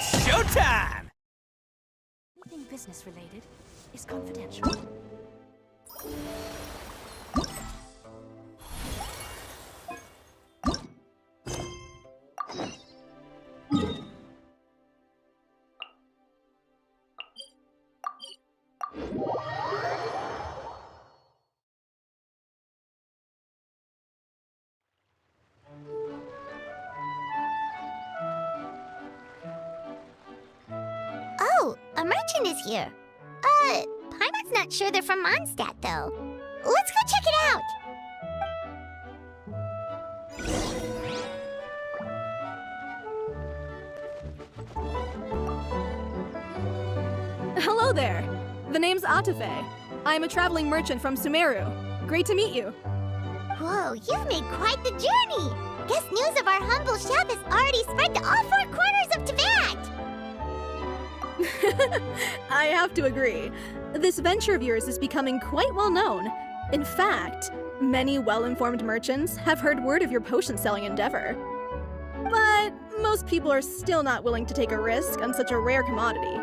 It's showtime! Anything business-related is confidential. Oh, a merchant is here. Paimon's not sure they're from Mondstadt, though. Let's go check it out. Hello there. The name's Atafe. I'm a traveling merchant from Sumeru. Great to meet you. Whoa, you've made quite the journey. Guess news of our humble shop has already spread to all four corners of Tibet. I have to agree. This venture of yours is becoming quite well known. In fact, many well-informed merchants have heard word of your potion-selling endeavor. But most people are still not willing to take a risk on such a rare commodity.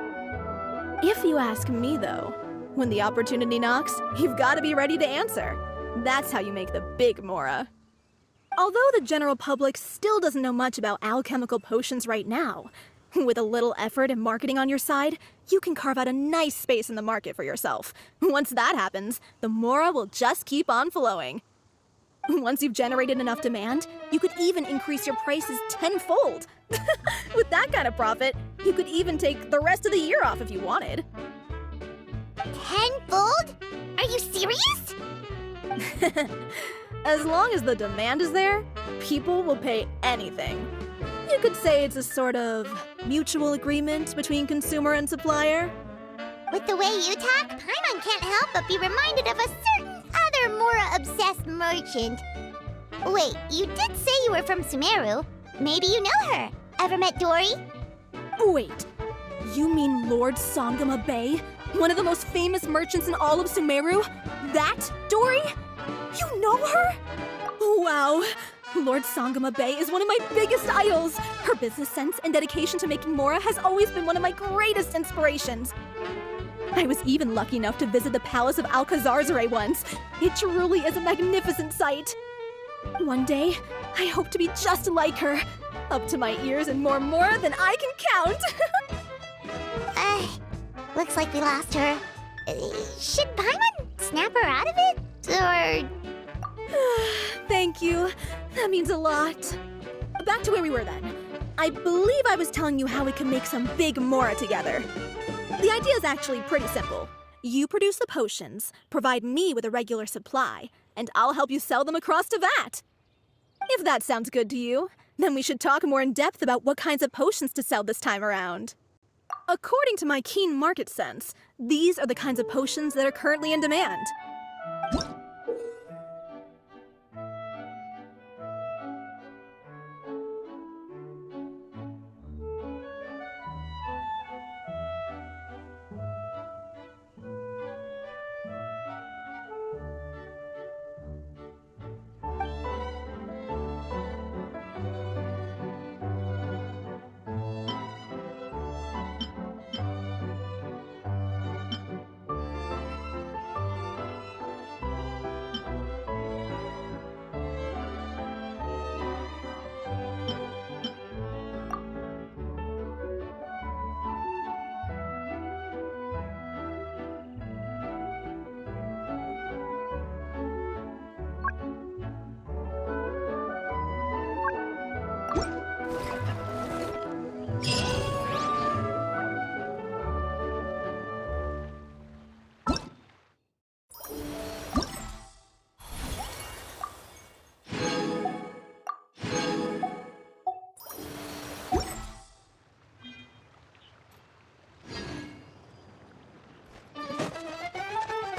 If you ask me, though, when the opportunity knocks, you've got to be ready to answer. That's how you make the big Mora. Although the general public still doesn't know much about alchemical potions right now, with a little effort and marketing on your side, you can carve out a nice space in the market for yourself. Once that happens, the Mora will just keep on flowing. Once you've generated enough demand, you could even increase your prices tenfold. With that kind of profit, you could even take the rest of the year off if you wanted. Tenfold? Are you serious? As long as the demand is there, people will pay anything. You could say it's a sort of mutual agreement between consumer and supplier. With the way you talk, Paimon can't help but be reminded of a certain other Mora-obsessed merchant. Wait, you did say you were from Sumeru. Maybe you know her. Ever met Dory? Wait, you mean Lord Sangama Bay? One of the most famous merchants in all of Sumeru? That Dory? You know her? Wow. Lord Sangama Bay is one of my biggest idols. Her business sense and dedication to making Mora has always been one of my greatest inspirations. I was even lucky enough to visit the Palace of Alcazarzare once. It truly is a magnificent sight. One day, I hope to be just like her. Up to my ears in more Mora than I can count. Looks like we lost her. Should Paimon snap her out of it? Or... Thank you. That means a lot. Back to where we were then. I believe I was telling you how we can make some big Mora together. The idea is actually pretty simple. You produce the potions, provide me with a regular supply, and I'll help you sell them across Tibet. If that sounds good to you, then we should talk more in depth about what kinds of potions to sell this time around. According to my keen market sense, these are the kinds of potions that are currently in demand.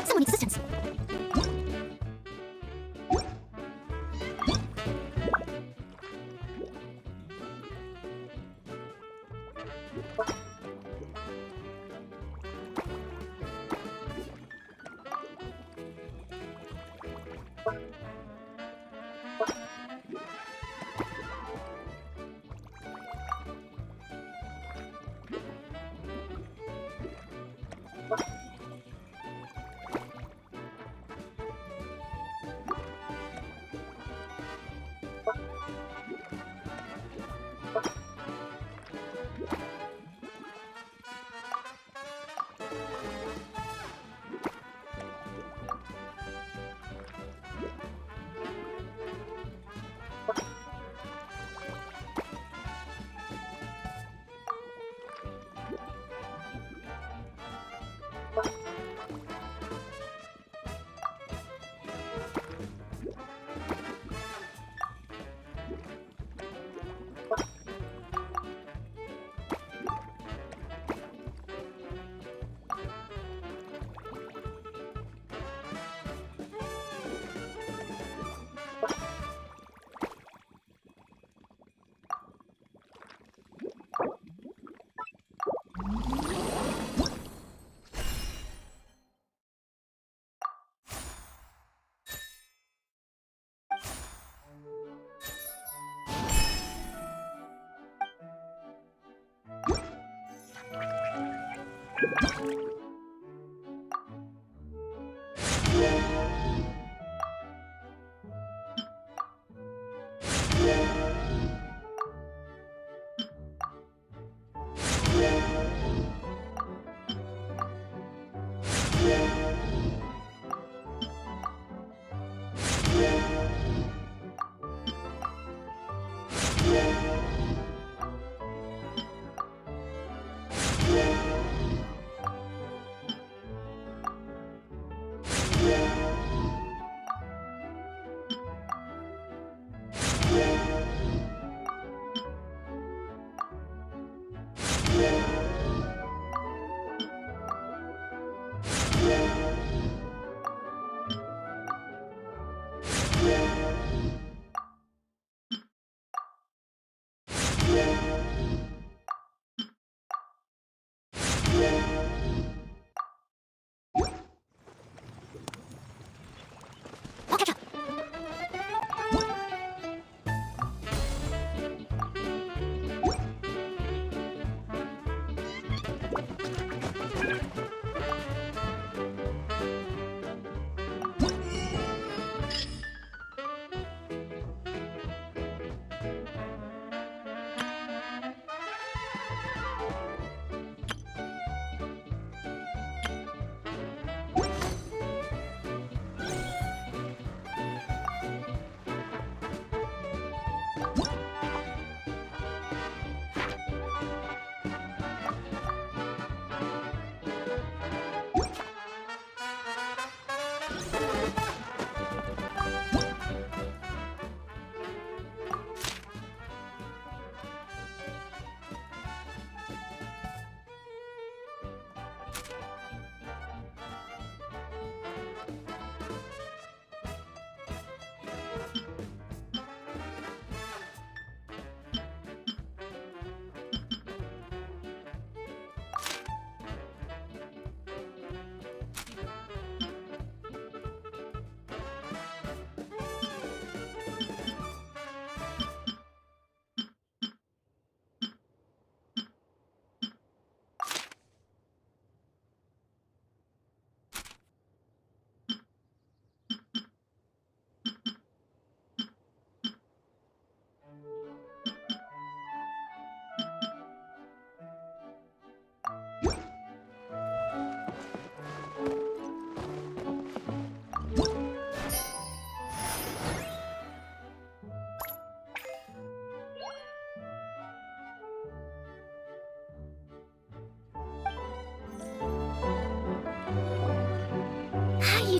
Someone needs assistance.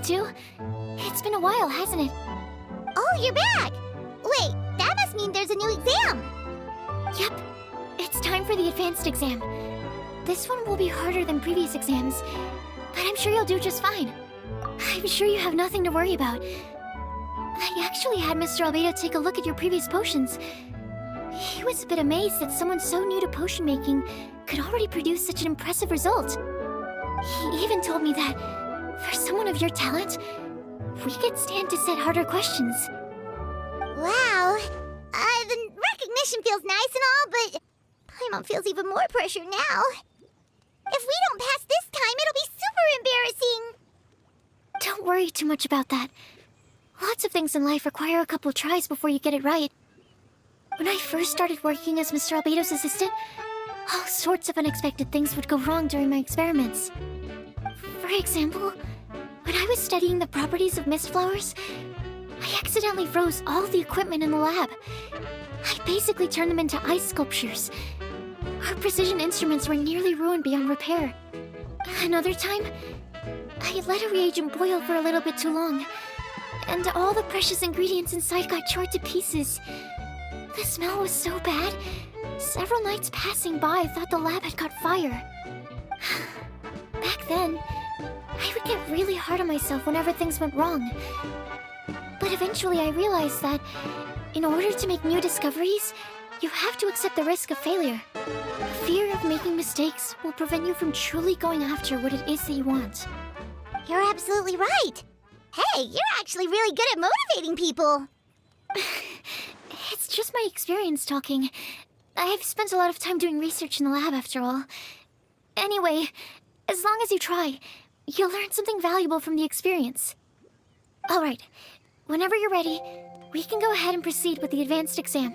You two? It's been a while, hasn't it? Oh, you're back! Wait, that must mean there's a new exam! Yep. It's time for the advanced exam. This one will be harder than previous exams, but I'm sure you'll do just fine. I'm sure you have nothing to worry about. I actually had Mr. Albedo take a look at your previous potions. He was a bit amazed that someone so new to potion making could already produce such an impressive result. He even told me that, for someone of your talent, we could stand to set harder questions. Wow. The recognition feels nice and all, but Paimon feels even more pressure now. If we don't pass this time, it'll be super embarrassing. Don't worry too much about that. Lots of things in life require a couple tries before you get it right. When I first started working as Mr. Albedo's assistant, all sorts of unexpected things would go wrong during my experiments. For example, when I was studying the properties of mist flowers, I accidentally froze all the equipment in the lab. I basically turned them into ice sculptures. Our precision instruments were nearly ruined beyond repair. Another time, I let a reagent boil for a little bit too long, and all the precious ingredients inside got charred to pieces. The smell was so bad, several nights passing by thought the lab had caught fire. Back then, I would get really hard on myself whenever things went wrong. But eventually I realized that, in order to make new discoveries, you have to accept the risk of failure. Fear of making mistakes will prevent you from truly going after what it is that you want. You're absolutely right. Hey, you're actually really good at motivating people. It's just my experience talking. I've spent a lot of time doing research in the lab after all. Anyway, As long as you try, you'll learn something valuable from the experience. Alright, whenever you're ready, we can go ahead and proceed with the advanced exam.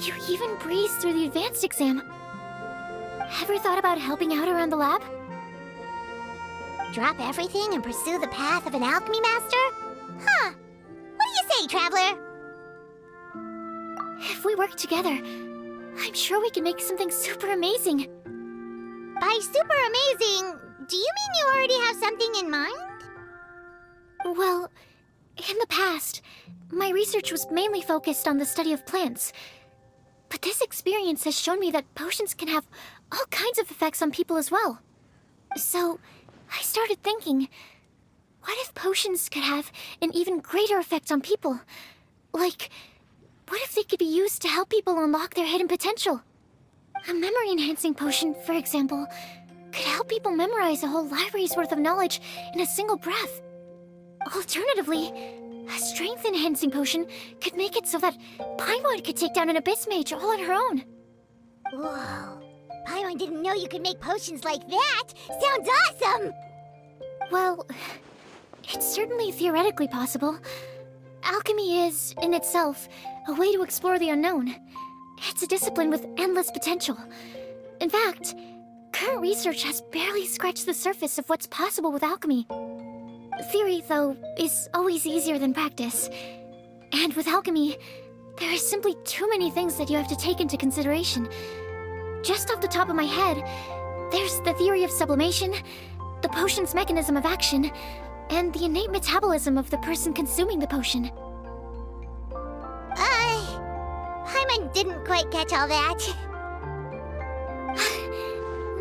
You even breezed through the advanced exam. Ever thought about helping out around the lab? Drop everything and pursue the path of an alchemy master? Huh. What do you say, traveler? If we work together, I'm sure we can make something super amazing. By super amazing, do you mean you already have something in mind? Well, in the past, my research was mainly focused on the study of plants. But this experience has shown me that potions can have all kinds of effects on people as well. So, I started thinking, what if potions could have an even greater effect on people? Like, what if they could be used to help people unlock their hidden potential? A memory-enhancing potion, for example, could help people memorize a whole library's worth of knowledge in a single breath. Alternatively, a strength-enhancing potion could make it so that Paimon could take down an Abyss Mage all on her own. Whoa. Paimon didn't know you could make potions like that! Sounds awesome! Well, it's certainly theoretically possible. Alchemy is, in itself, a way to explore the unknown. It's a discipline with endless potential. In fact, current research has barely scratched the surface of what's possible with alchemy. Theory, though, is always easier than practice. And with alchemy, there are simply too many things that you have to take into consideration. Just off the top of my head, there's the theory of sublimation, the potion's mechanism of action, and the innate metabolism of the person consuming the potion. Paimon didn't quite catch all that.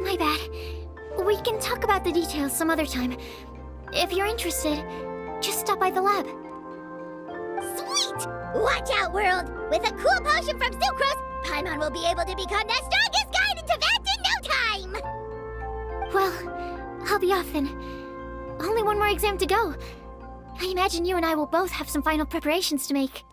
My bad. We can talk about the details some other time. If you're interested, just stop by the lab. Sweet! Watch out, world! With a cool potion from Sucrose, Paimon will be able to become the strongest guide into Venti in no time! Well, I'll be off then. Only one more exam to go. I imagine you and I will both have some final preparations to make.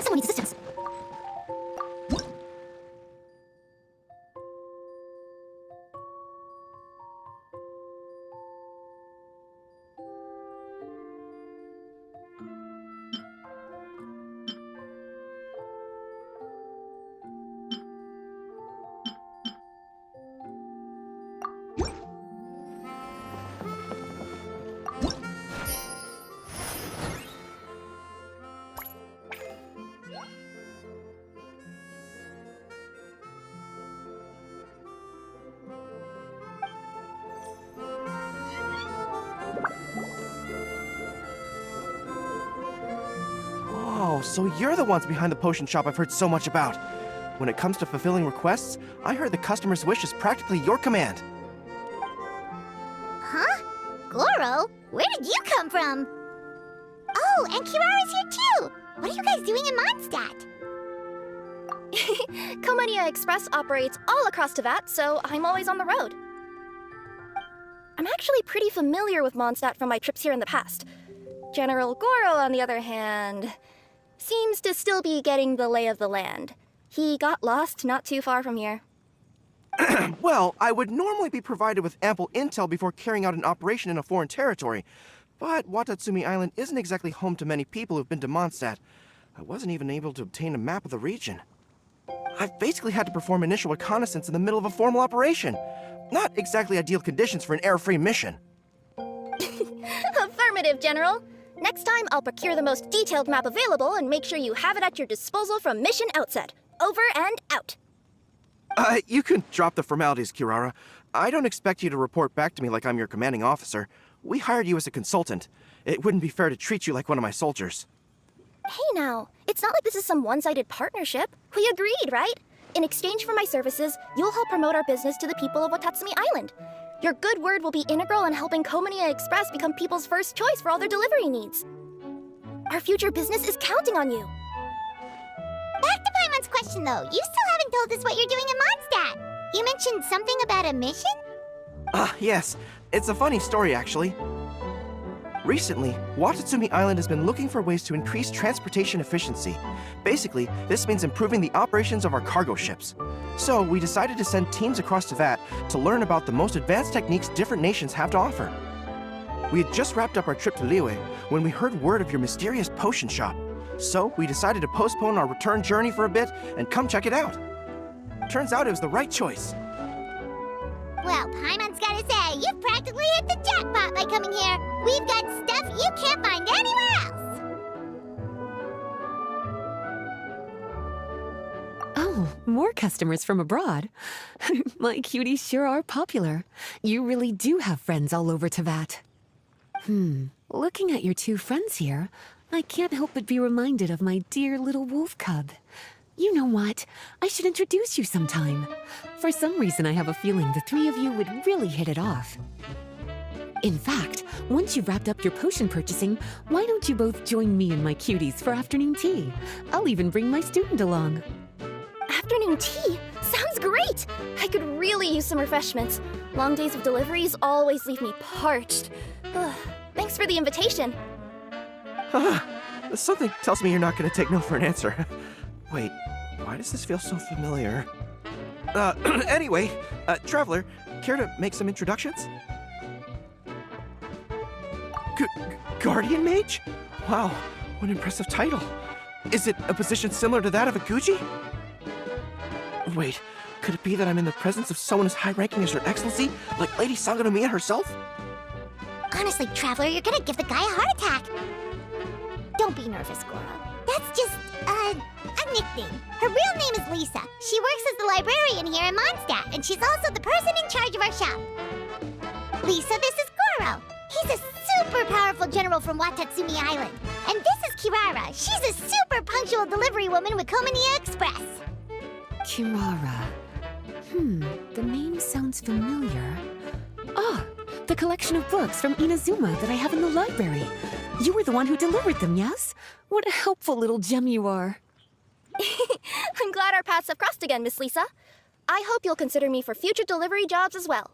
Someone needs assistance. Oh, so you're the ones behind the potion shop I've heard so much about. When it comes to fulfilling requests, I heard the customer's wish is practically your command. Huh? Goro? Where did you come from? Oh, and Kirara's here too! What are you guys doing in Mondstadt? Komania Express operates all across Teyvat, so I'm always on the road. I'm actually pretty familiar with Mondstadt from my trips here in the past. General Goro, on the other hand, seems to still be getting the lay of the land. He got lost not too far from here. Well, I would normally be provided with ample intel before carrying out an operation in a foreign territory, but Watatsumi Island isn't exactly home to many people who've been to Mondstadt. I wasn't even able to obtain a map of the region. I've basically had to perform initial reconnaissance in the middle of a formal operation. Not exactly ideal conditions for an error-free mission. Affirmative, General. Next time, I'll procure the most detailed map available and make sure you have it at your disposal from mission outset. Over and out. You can drop the formalities, Kirara. I don't expect you to report back to me like I'm your commanding officer. We hired you as a consultant. It wouldn't be fair to treat you like one of my soldiers. Hey now, it's not like this is some one-sided partnership. We agreed, right? In exchange for my services, you'll help promote our business to the people of Watatsumi Island. Your good word will be integral in helping Komania Express become people's first choice for all their delivery needs. Our future business is counting on you. Back to Paimon's question though, you still haven't told us what you're doing in Mondstadt. You mentioned something about a mission? Yes. It's a funny story, actually. Recently, Watatsumi Island has been looking for ways to increase transportation efficiency. Basically, this means improving the operations of our cargo ships. So, we decided to send teams across Teyvat to learn about the most advanced techniques different nations have to offer. We had just wrapped up our trip to Liyue when we heard word of your mysterious potion shop. So, we decided to postpone our return journey for a bit and come check it out. Turns out it was the right choice. Well, Paimon's gotta say, you've practically hit the jackpot by coming here. We've got stuff you can't find anywhere else. Oh, more customers from abroad. My cuties sure are popular. You really do have friends all over Teyvat. Looking at your two friends here, I can't help but be reminded of my dear little wolf cub. You know what? I should introduce you sometime. For some reason, I have a feeling the three of you would really hit it off. In fact, once you've wrapped up your potion purchasing, why don't you both join me and my cuties for afternoon tea? I'll even bring my student along. Afternoon tea? Sounds great! I could really use some refreshments. Long days of deliveries always leave me parched. Ugh, thanks for the invitation. Something tells me you're not gonna take no for an answer. Wait, why does this feel so familiar? Anyway, Traveler, care to make some introductions? Guardian Mage? Wow, what an impressive title. Is it a position similar to that of a Guji? Wait, could it be that I'm in the presence of someone as high-ranking as Your Excellency, like Lady Sangonomiya herself? Honestly, Traveler, you're gonna give the guy a heart attack. Don't be nervous, Goro. That's just, a nickname. Her real name is Lisa. She works as the librarian here in Mondstadt, and she's also the person in charge of our shop. Lisa, this is Goro. He's a super powerful general from Watatsumi Island. And this is Kirara. She's a super punctual delivery woman with Komaniya Express. Kirara. The name sounds familiar. Ah, the collection of books from Inazuma that I have in the library. You were the one who delivered them, yes? What a helpful little gem you are. I'm glad our paths have crossed again, Miss Lisa. I hope you'll consider me for future delivery jobs as well.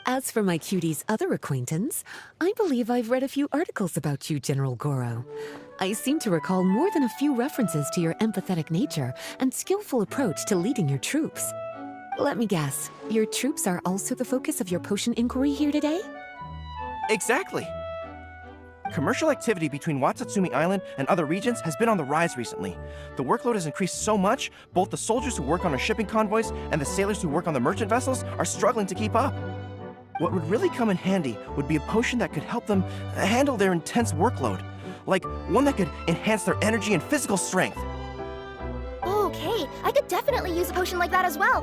As for my cutie's other acquaintance, I believe I've read a few articles about you, General Goro. I seem to recall more than a few references to your empathetic nature and skillful approach to leading your troops. Let me guess, your troops are also the focus of your potion inquiry here today? Exactly. Commercial activity between Watatsumi Island and other regions has been on the rise recently. The workload has increased so much, both the soldiers who work on our shipping convoys and the sailors who work on the merchant vessels are struggling to keep up. What would really come in handy would be a potion that could help them handle their intense workload. Like one that could enhance their energy and physical strength. Okay, I could definitely use a potion like that as well.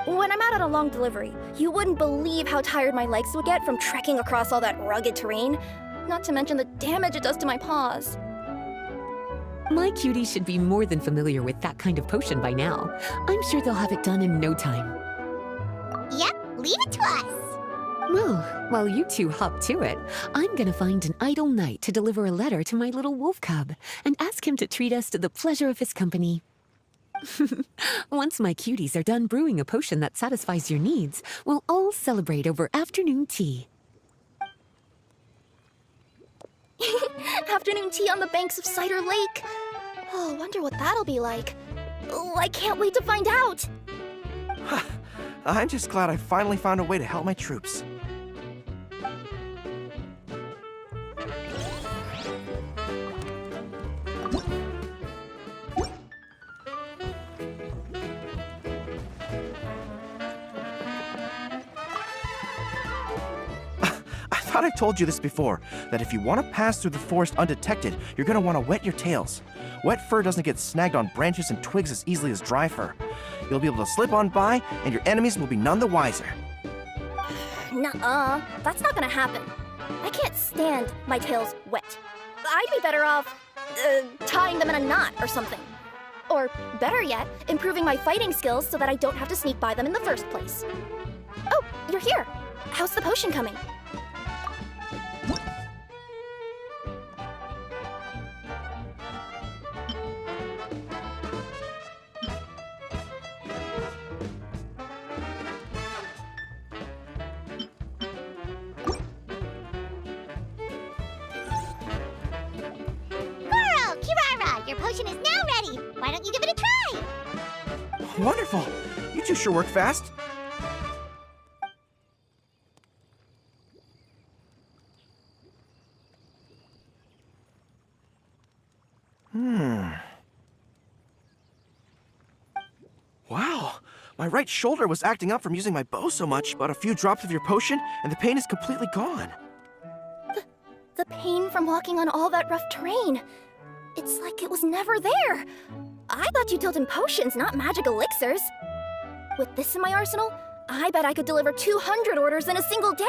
When I'm out on a long delivery, you wouldn't believe how tired my legs would get from trekking across all that rugged terrain. Not to mention the damage it does to my paws. My cutie should be more than familiar with that kind of potion by now. I'm sure they'll have it done in no time. Yep, leave it to us. Well, while you two hop to it, I'm gonna find an idle knight to deliver a letter to my little wolf cub and ask him to treat us to the pleasure of his company. Once my cuties are done brewing a potion that satisfies your needs, we'll all celebrate over afternoon tea. Afternoon tea on the banks of Cider Lake. Oh, wonder what that'll be like. Oh, I can't wait to find out. I'm just glad I finally found a way to help my troops. I thought I told you this before, that if you want to pass through the forest undetected, you're going to want to wet your tails. Wet fur doesn't get snagged on branches and twigs as easily as dry fur. You'll be able to slip on by, and your enemies will be none the wiser. Nuh-uh, that's not gonna happen. I can't stand my tails wet. I'd be better off, tying them in a knot or something. Or, better yet, improving my fighting skills so that I don't have to sneak by them in the first place. Oh, you're here. How's the potion coming? Your potion is now ready. Why don't you give it a try? Wonderful. You two sure work fast. Wow. My right shoulder was acting up from using my bow so much, but a few drops of your potion, and the pain is completely gone. The pain from walking on all that rough terrain. It's like it was never there. I thought you dealt in potions, not magic elixirs. With this in my arsenal, I bet I could deliver 200 orders in a single day.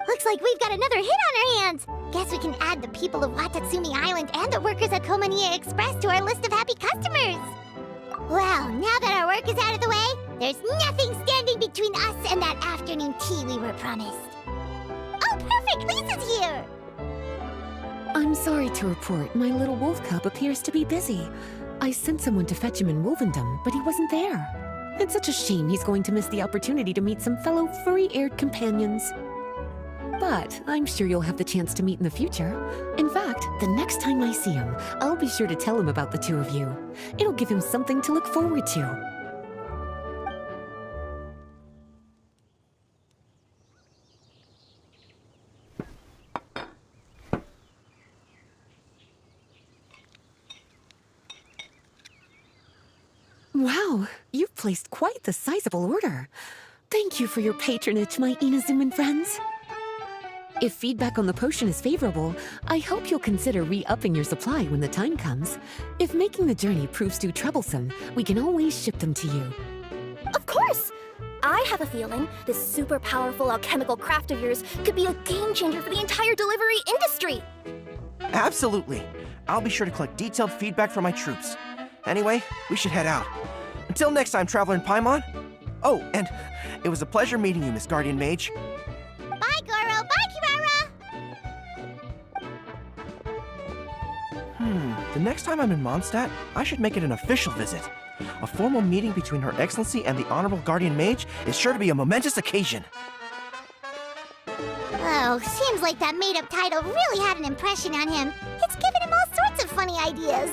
Looks like we've got another hit on our hands. Guess we can add the people of Watatsumi Island and the workers at Komaniya Express to our list of happy customers. Well, now that our work is out of the way, There's nothing standing between us and that afternoon tea we were promised. Oh, perfect! Lisa's here! I'm sorry to report, my little wolf cub appears to be busy. I sent someone to fetch him in Wolvendom, but he wasn't there. It's such a shame he's going to miss the opportunity to meet some fellow furry-haired companions. But I'm sure you'll have the chance to meet in the future. In fact, the next time I see him, I'll be sure to tell him about the two of you. It'll give him something to look forward to. Wow, you've placed quite the sizable order. Thank you for your patronage, my Inazuman friends. If feedback on the potion is favorable, I hope you'll consider re-upping your supply when the time comes. If making the journey proves too troublesome, we can always ship them to you. Of course! I have a feeling this super powerful alchemical craft of yours could be a game changer for the entire delivery industry! Absolutely. I'll be sure to collect detailed feedback from my troops. Anyway, we should head out. Until next time, Traveler in Paimon. Oh, and it was a pleasure meeting you, Miss Guardian Mage. Bye, Goro! Bye, Kirara! The next time I'm in Mondstadt, I should make it an official visit. A formal meeting between Her Excellency and the Honorable Guardian Mage is sure to be a momentous occasion. Oh, seems like that made-up title really had an impression on him. It's given him all sorts of funny ideas.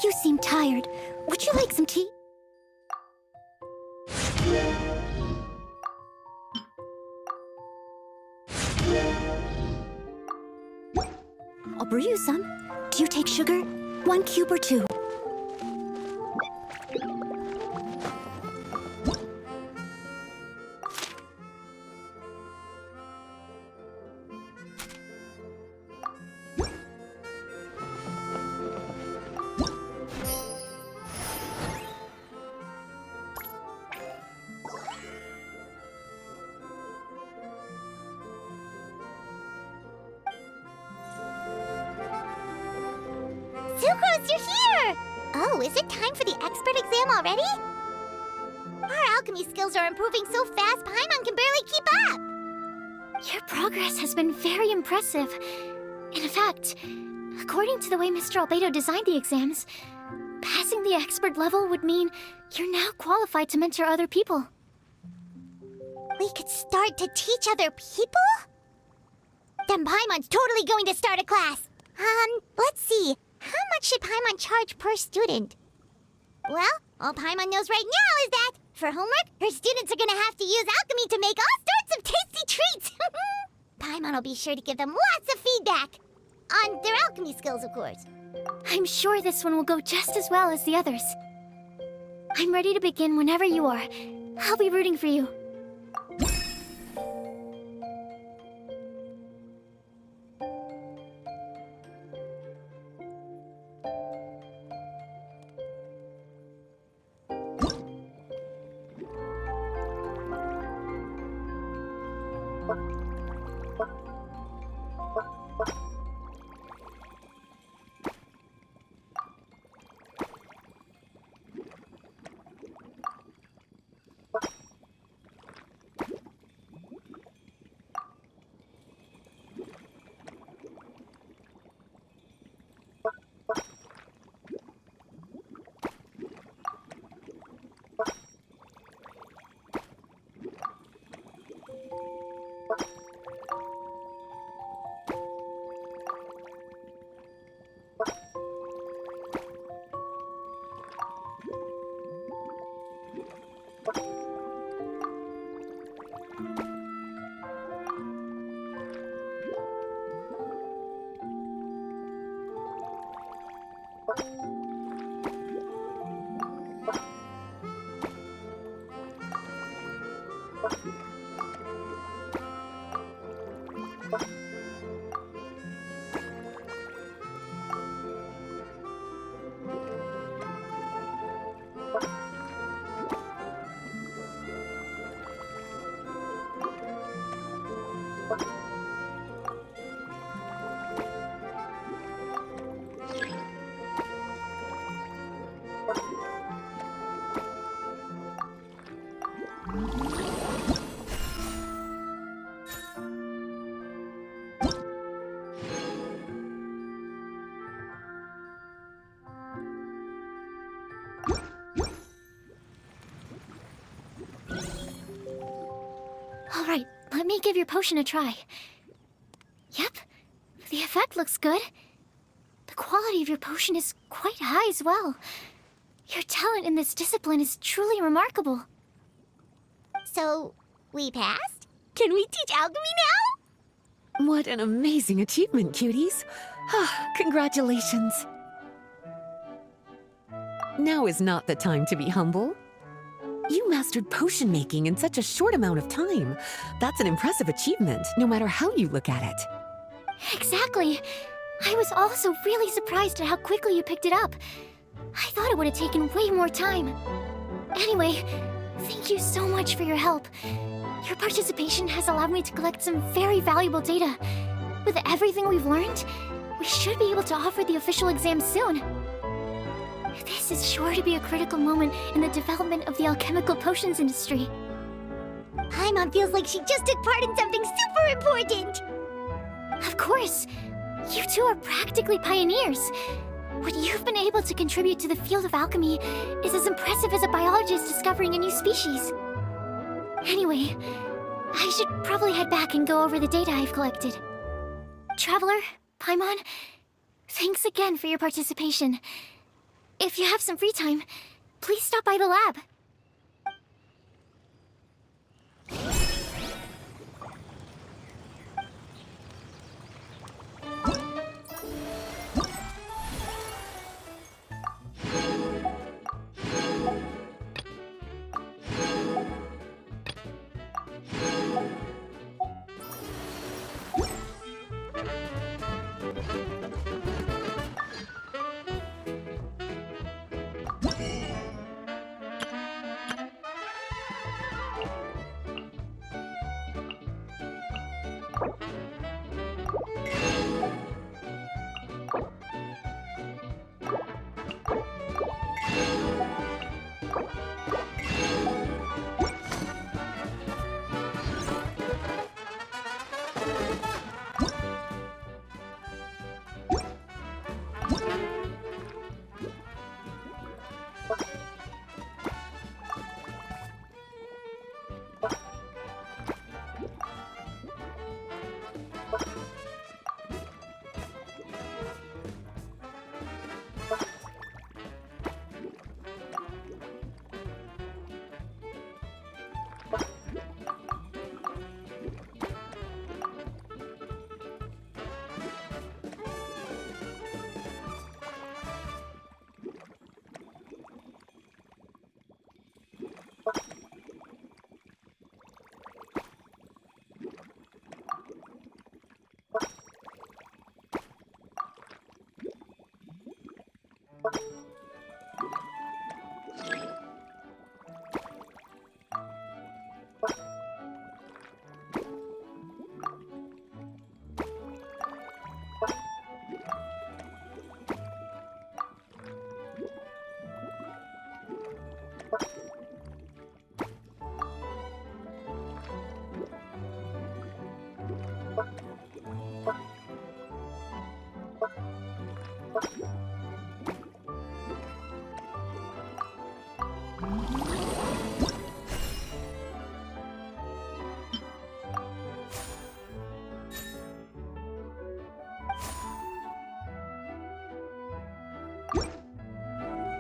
You seem tired. Would you like some tea? I'll brew you some. Do you take sugar? 1 cube or 2? Sucrose, you're here! Oh, is it time for the expert exam already? Our alchemy skills are improving so fast, Paimon can barely keep up! Your progress has been very impressive. In fact, according to the way Mr. Albedo designed the exams, passing the expert level would mean you're now qualified to mentor other people. We could start to teach other people? Then Paimon's totally going to start a class! Let's see. How much should Paimon charge per student? Well, all Paimon knows right now is that, for homework, her students are gonna have to use alchemy to make all sorts of tasty treats! Paimon will be sure to give them lots of feedback! On their alchemy skills, of course. I'm sure this one will go just as well as the others. I'm ready to begin whenever you are. I'll be rooting for you. Alright, let me give your potion a try. Yep, the effect looks good. The quality of your potion is quite high as well. Your talent in this discipline is truly remarkable. So, we passed? Can we teach alchemy now? What an amazing achievement, cuties. Congratulations. Now is not the time to be humble. You mastered potion making in such a short amount of time. That's an impressive achievement, no matter how you look at it. Exactly. I was also really surprised at how quickly you picked it up. I thought it would have taken way more time. Anyway, thank you so much for your help. Your participation has allowed me to collect some very valuable data. With everything we've learned, we should be able to offer the official exam soon. This is sure to be a critical moment in the development of the alchemical potions industry. Paimon feels like she just took part in something super important! Of course! You two are practically pioneers. What you've been able to contribute to the field of alchemy is as impressive as a biologist discovering a new species. Anyway, I should probably head back and go over the data I've collected. Traveler, Paimon, thanks again for your participation. If you have some free time, please stop by the lab.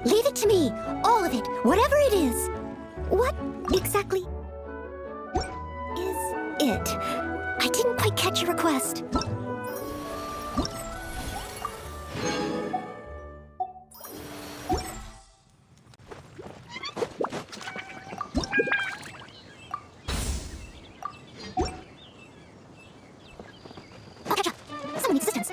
Leave it to me! All of it! Whatever it is! What exactly is it? I didn't quite catch your request. I'll catch up. Someone needs assistance.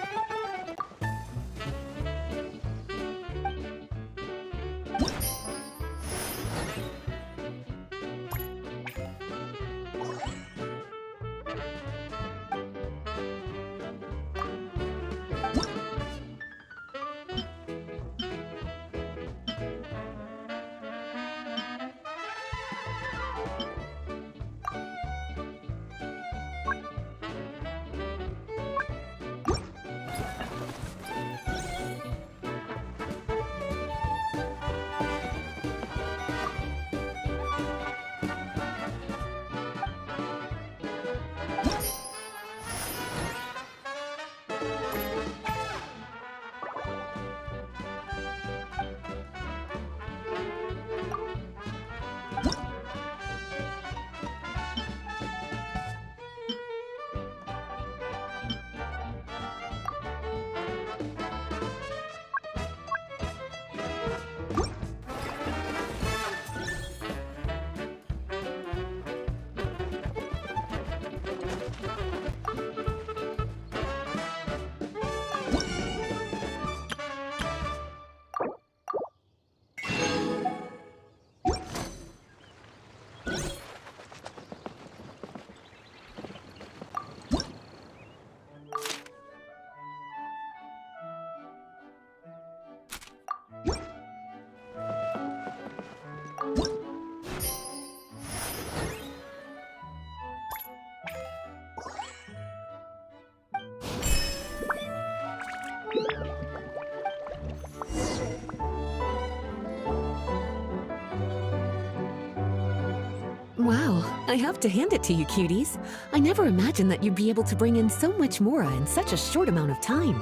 Wow, I have to hand it to you, cuties. I never imagined that you'd be able to bring in so much mora in such a short amount of time.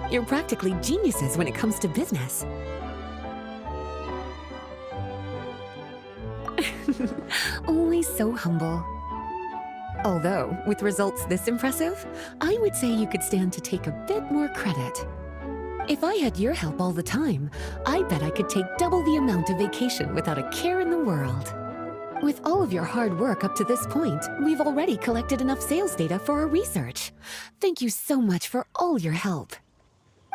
You're practically geniuses when it comes to business. Always so humble. Although, with results this impressive, I would say you could stand to take a bit more credit. If I had your help all the time, I bet I could take double the amount of vacation without a care in the world. With all of your hard work up to this point, we've already collected enough sales data for our research. Thank you so much for all your help.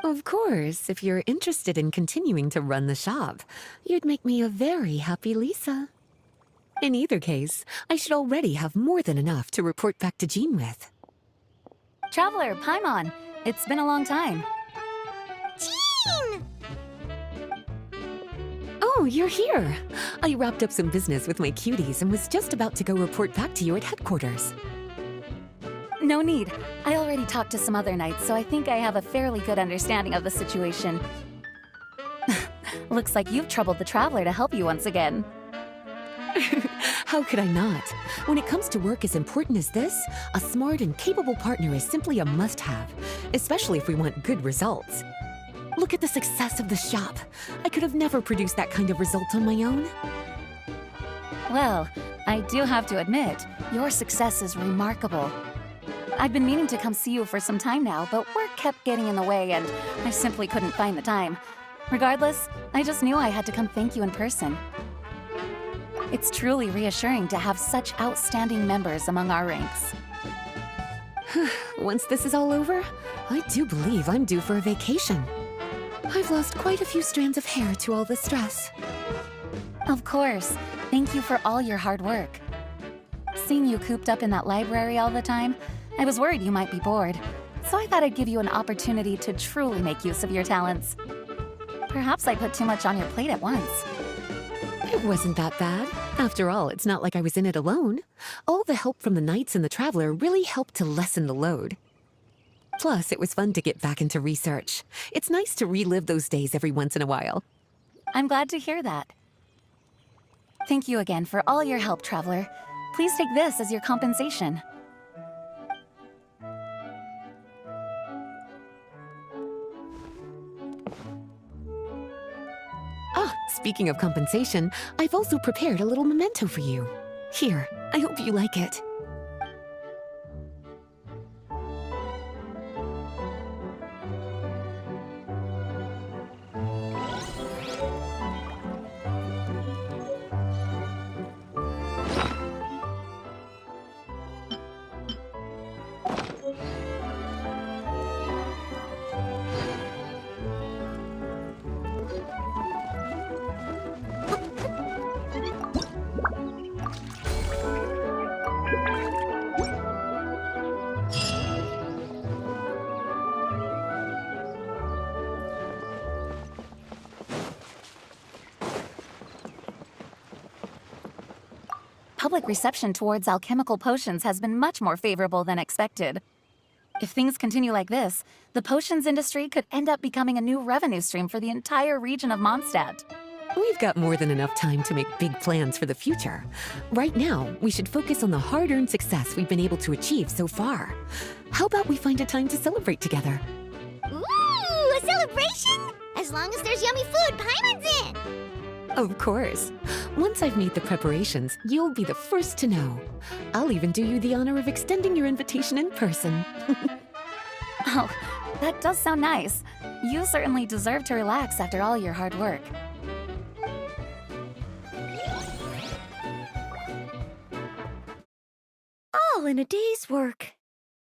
Of course, if you're interested in continuing to run the shop, you'd make me a very happy Lisa. In either case, I should already have more than enough to report back to Jean with. Traveler, Paimon, it's been a long time. Jean! Oh, you're here! I wrapped up some business with my cuties and was just about to go report back to you at headquarters. No need. I already talked to some other knights, so I think I have a fairly good understanding of the situation. Looks like you've troubled the Traveler to help you once again. How could I not? When it comes to work as important as this, a smart and capable partner is simply a must-have, especially if we want good results. Look at the success of the shop. I could have never produced that kind of result on my own. Well, I do have to admit, your success is remarkable. I've been meaning to come see you for some time now, but work kept getting in the way and I simply couldn't find the time. Regardless, I just knew I had to come thank you in person. It's truly reassuring to have such outstanding members among our ranks. Once this is all over, I do believe I'm due for a vacation. I've lost quite a few strands of hair to all the stress. Of course. Thank you for all your hard work. Seeing you cooped up in that library all the time, I was worried you might be bored. So I thought I'd give you an opportunity to truly make use of your talents. Perhaps I put too much on your plate at once. It wasn't that bad. After all, it's not like I was in it alone. All the help from the Knights and the Traveler really helped to lessen the load. Plus, it was fun to get back into research. It's nice to relive those days every once in a while. I'm glad to hear that. Thank you again for all your help, Traveler. Please take this as your compensation. Speaking of compensation, I've also prepared a little memento for you. Here, I hope you like it. Public reception towards alchemical potions has been much more favorable than expected. If things continue like this, the potions industry could end up becoming a new revenue stream for the entire region of Mondstadt. We've got more than enough time to make big plans for the future. Right now, we should focus on the hard-earned success we've been able to achieve so far. How about we find a time to celebrate together? Ooh, a celebration? As long as there's yummy food, Paimon's in! Of course. Once I've made the preparations, you'll be the first to know. I'll even do you the honor of extending your invitation in person. Oh, that does sound nice. You certainly deserve to relax after all your hard work. All in a day's work.